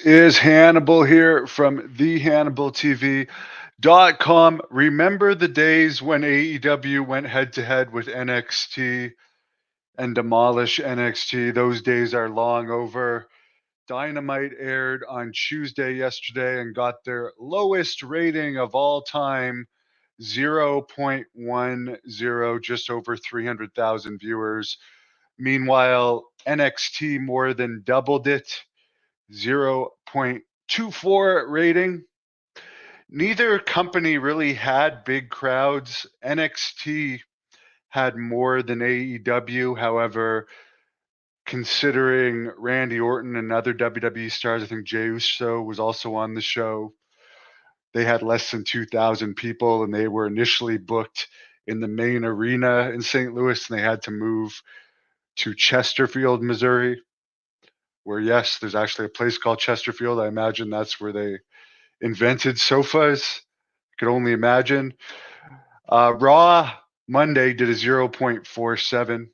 is Hannibal here from thehannibaltv.com. Remember the days when AEW went head to head with NXT and demolished NXT? Those days are long over. Dynamite aired on Tuesday yesterday and got their lowest rating of all time, 0.10, just over 300,000 viewers. Meanwhile, NXT more than doubled it, 0.24 rating. Neither company really had big crowds. NXT had more than AEW. However, considering Randy Orton and other WWE stars, I think Jey Uso was also on the show. They had less than 2,000 people, and they were initially booked in the main arena in St. Louis, and they had to move to Chesterfield, Missouri, where, yes, there's actually a place called Chesterfield. I imagine that's where they invented sofas. Could only imagine. Raw Monday did a 0.47.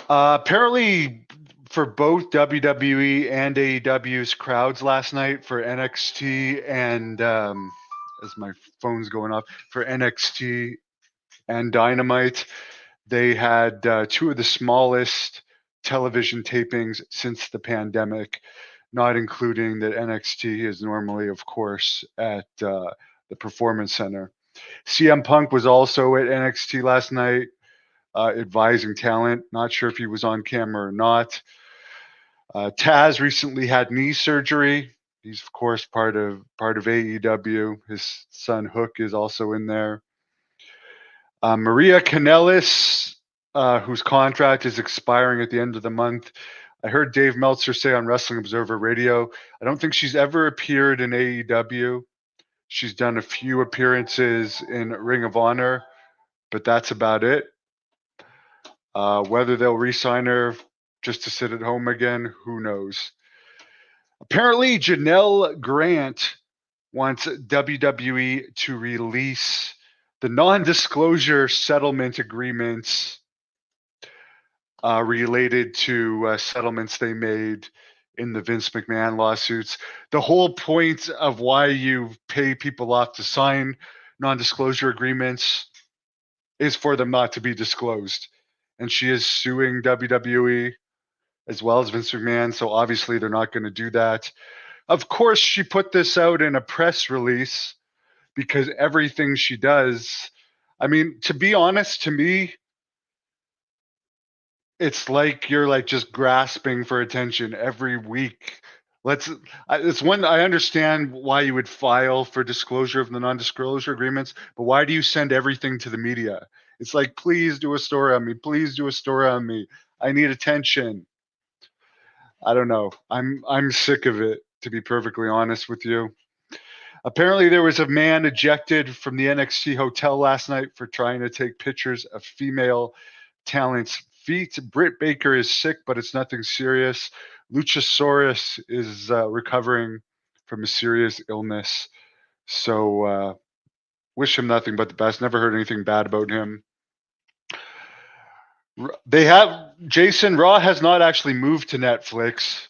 Apparently, for both WWE and AEW's crowds last night, for NXT and as my phone's going off, for NXT and Dynamite, they had two of the smallest television tapings since the pandemic, not including that NXT is normally, of course, at the Performance Center. CM Punk was also at NXT last night, advising talent. Not sure if he was on camera or not. Taz recently had knee surgery. He's, of course, part of AEW. His son Hook is also in there. Maria Kanellis, whose contract is expiring at the end of the month. I heard Dave Meltzer say on Wrestling Observer Radio, I don't think she's ever appeared in AEW. She's done a few appearances in Ring of Honor, but that's about it. Whether they'll re-sign her just to sit at home again, who knows? Apparently, Janelle Grant wants WWE to release the non-disclosure settlement agreements related to settlements they made in the Vince McMahon lawsuits. The whole point of why you pay people off to sign non-disclosure agreements is for them not to be disclosed. And she is suing WWE as well as Vince McMahon, so obviously they're not going to do that. Of course, she put this out in a press release because everything she does, I mean, to be honest, to me, it's like you're like just grasping for attention every week. It's one, I understand why you would file for disclosure of the non-disclosure agreements, but why do you send everything to the media? It's like, please do a story on me. Please do a story on me. I need attention. I don't know. I'm sick of it, to be perfectly honest with you. Apparently, there was a man ejected from the NXT hotel last night for trying to take pictures of female talent's feet. Britt Baker is sick, but it's nothing serious. Luchasaurus is recovering from a serious illness. So wish him nothing but the best. Never heard anything bad about him. They have Jason. Raw has not actually moved to Netflix.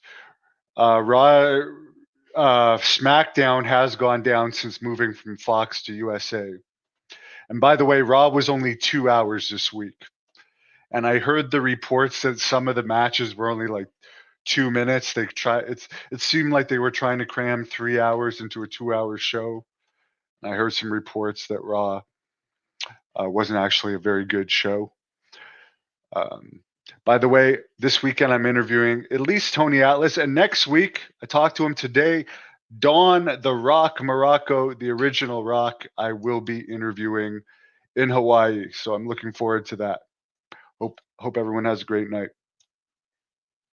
SmackDown has gone down since moving from Fox to USA. And by the way, Raw was only 2 hours this week. And I heard the reports that some of the matches were only like 2 minutes. It seemed like they were trying to cram 3 hours into a 2-hour show. And I heard some reports that Raw wasn't actually a very good show. By the way, this weekend I'm interviewing at least Tony Atlas, and next week I talked to him today. Don the Rock Morocco, the original Rock, I will be interviewing in Hawaii. So I'm looking forward to that. Hope everyone has a great night.